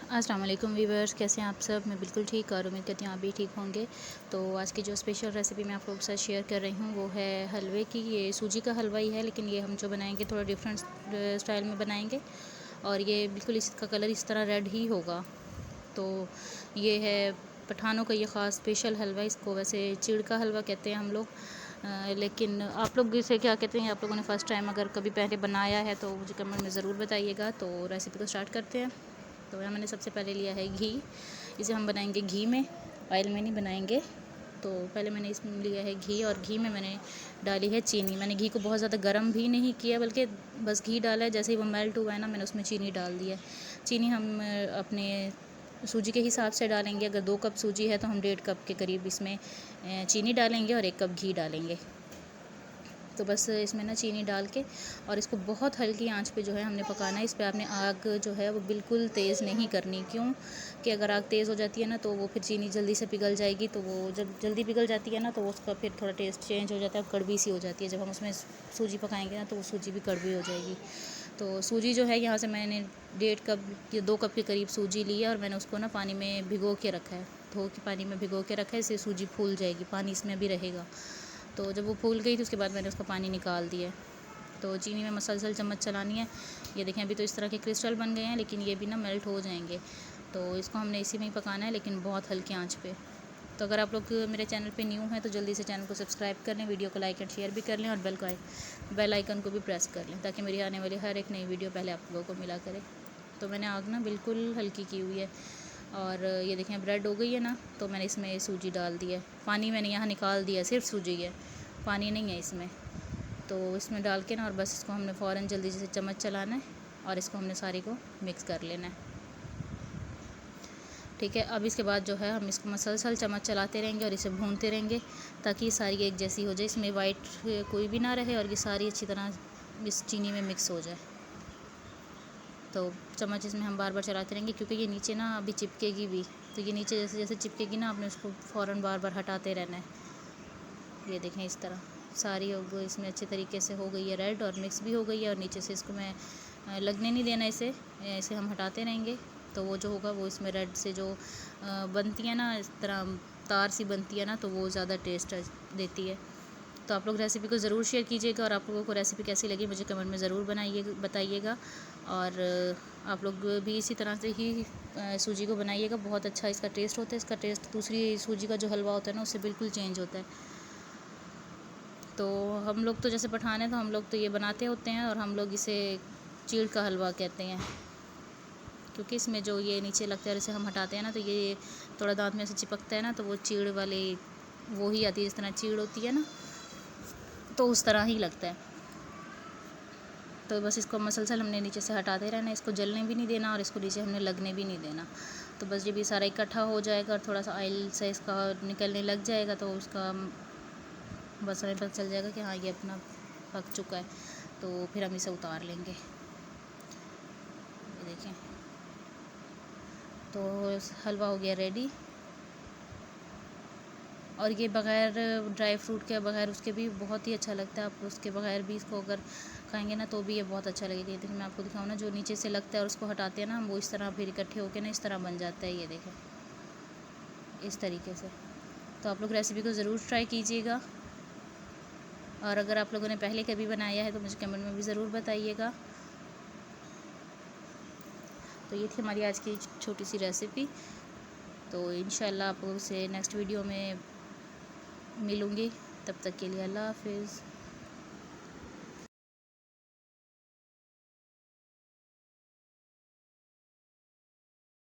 अस्सलाम वालेकुम वीवर्स, कैसे हैं आप सब। मैं बिल्कुल ठीक और उम्मीद करती हूँ आप भी ठीक होंगे। तो आज की जो स्पेशल रेसिपी मैं आप लोगों के साथ शेयर कर रही हूँ वो है हलवे की। ये सूजी का हलवा ही है, लेकिन ये हम जो बनाएंगे थोड़ा डिफरेंट स्टाइल में बनाएंगे और ये बिल्कुल इसका कलर इस तरह रेड ही होगा। तो ये है पठानों का ये ख़ास स्पेशल हलवा। इसको वैसे चिड़ का हलवा कहते हैं हम लोग, लेकिन आप लोग इसे क्या कहते हैं। आप लोगों ने फ़र्स्ट टाइम अगर कभी पहले बनाया है तो मुझे कमेंट में ज़रूर बताइएगा। तो रेसिपी को स्टार्ट करते हैं। तो यहाँ मैंने सबसे पहले लिया है घी। इसे हम बनाएंगे घी में, ऑयल में नहीं बनाएंगे। तो पहले मैंने इसमें लिया है घी और घी में मैंने डाली है चीनी। मैंने घी को बहुत ज़्यादा गर्म भी नहीं किया, बल्कि बस घी डाला है। जैसे ही वो मेल्ट हुआ है ना, मैंने उसमें चीनी डाल दी है। चीनी हम अपने सूजी के हिसाब से डालेंगे। अगर 2 कप सूजी है तो हम 1.5 कप के करीब इसमें चीनी डालेंगे और 1 कप घी डालेंगे। तो बस इसमें ना चीनी डाल के और इसको बहुत हल्की आंच पे जो है हमने पकाना है। इस पे आपने आग जो है वो बिल्कुल तेज़ नहीं करनी, क्यों कि अगर आग तेज़ हो जाती है ना तो वो फिर चीनी जल्दी से पिघल जाएगी। तो वो जब जल्दी पिघल जाती है ना तो उसका फिर थोड़ा टेस्ट चेंज हो जाता है, कड़वी सी हो जाती है। जब हम उसमें सूजी पकाएंगे ना तो वो सूजी भी कड़वी हो जाएगी। तो सूजी जो है यहाँ से मैंने 1.5 कप या 2 कप के करीब सूजी ली है और मैंने उसको ना पानी में भिगो के रखा है। धो के पानी में भिगो के रखा है, इससे सूजी फूल जाएगी, पानी इसमें भी रहेगा। तो जब वो फूल गई तो उसके बाद मैंने उसका पानी निकाल दिया। तो चीनी में मसलसल चम्मच चलानी है। ये देखें अभी तो इस तरह के क्रिस्टल बन गए हैं, लेकिन ये भी ना मेल्ट हो जाएंगे। तो इसको हमने इसी में ही पकाना है, लेकिन बहुत हल्की आंच पे। तो अगर आप लोग मेरे चैनल पे न्यू हैं तो जल्दी से चैनल को सब्सक्राइब कर लें, वीडियो को लाइक एंड शेयर भी कर लें और बेल आइकन को भी प्रेस कर लें, ताकि मेरी आने वाली हर एक नई वीडियो पहले आप लोगों को मिला करे। तो मैंने आग ना बिल्कुल हल्की की हुई है और ये देखें अब रेड हो गई है ना, तो मैंने इसमें सूजी डाल दी है। पानी मैंने यहाँ निकाल दिया, सिर्फ सूजी है, पानी नहीं है इसमें। तो इसमें डाल के ना और बस इसको हमने फ़ौरन जल्दी से चम्मच चलाना है और इसको हमने सारी को मिक्स कर लेना है। ठीक है, अब इसके बाद जो है हम इसको मसलसल चम्मच चलाते रहेंगे और इसे भूनते रहेंगे ताकि ये सारी एक जैसी हो जाए, इसमें वाइट कोई भी ना रहे और ये सारी अच्छी तरह इस चीनी में मिक्स हो जाए। तो चम्मच इसमें हम बार बार चलाते रहेंगे, क्योंकि ये नीचे ना अभी चिपकेगी भी। तो ये नीचे जैसे जैसे चिपकेगी ना, आपने उसको फ़ौरन बार बार हटाते रहना है। ये देखें इस तरह सारी वो इसमें अच्छे तरीके से हो गई है रेड और मिक्स भी हो गई है। और नीचे से इसको मैं लगने नहीं देना, इसे हम हटाते रहेंगे। तो वो जो होगा वो इसमें रेड से जो बनती है ना, इस तरह तार सी बनती है ना, तो वो ज़्यादा टेस्ट देती है। तो आप लोग रेसिपी को ज़रूर शेयर कीजिएगा और आप लोगों को रेसिपी कैसी लगी मुझे कमेंट में ज़रूर बताइएगा। और आप लोग भी इसी तरह से ही सूजी को बनाइएगा, बहुत अच्छा इसका टेस्ट होता है। इसका टेस्ट दूसरी सूजी का जो हलवा होता है ना उससे बिल्कुल चेंज होता है। तो हम लोग तो जैसे पठान है तो हम लोग तो ये बनाते होते हैं और हम लोग इसे चीड़ का हलवा कहते हैं, क्योंकि इसमें जो ये नीचे लगता है और इसे हम हटाते हैं ना तो ये थोड़ा दांत में से चिपकता है ना, तो वो चीड़ वाली वो ही आती है, जिस तरह चीड़ होती है ना, तो उस तरह ही लगता है। तो बस इसको मसलसल हमने नीचे से हटाते रहना, इसको जलने भी नहीं देना और इसको नीचे हमने लगने भी नहीं देना। तो बस जब ये सारा इकट्ठा हो जाएगा और थोड़ा सा ऑयल से इसका निकलने लग जाएगा तो उसका बस हमें पता चल जाएगा कि हाँ ये अपना पक चुका है। तो फिर हम इसे उतार लेंगे। ये देखें, तो हलवा हो गया रेडी। और ये बग़ैर ड्राई फ्रूट के, बग़ैर उसके भी बहुत ही अच्छा लगता है। आप उसके बग़ैर भी इसको अगर खाएंगे ना तो भी ये बहुत अच्छा लगेगा। ये देखिए मैं आपको दिखाऊँ ना, जो नीचे से लगता है और उसको हटाते हैं ना हम, वो इस तरह फिर इकट्ठे होकर ना इस तरह बन जाता है। ये देखें इस तरीके से। तो आप लोग रेसिपी को ज़रूर ट्राई कीजिएगा और अगर आप लोगों ने पहले कभी बनाया है तो मुझे कमेंट में भी ज़रूर बताइएगा। तो ये थी हमारी आज की छोटी सी रेसिपी। तो इंशाल्लाह आप लोगों से नेक्स्ट वीडियो में मिलूँगी। तब तक के लिए अल्लाह हाफ़िज़।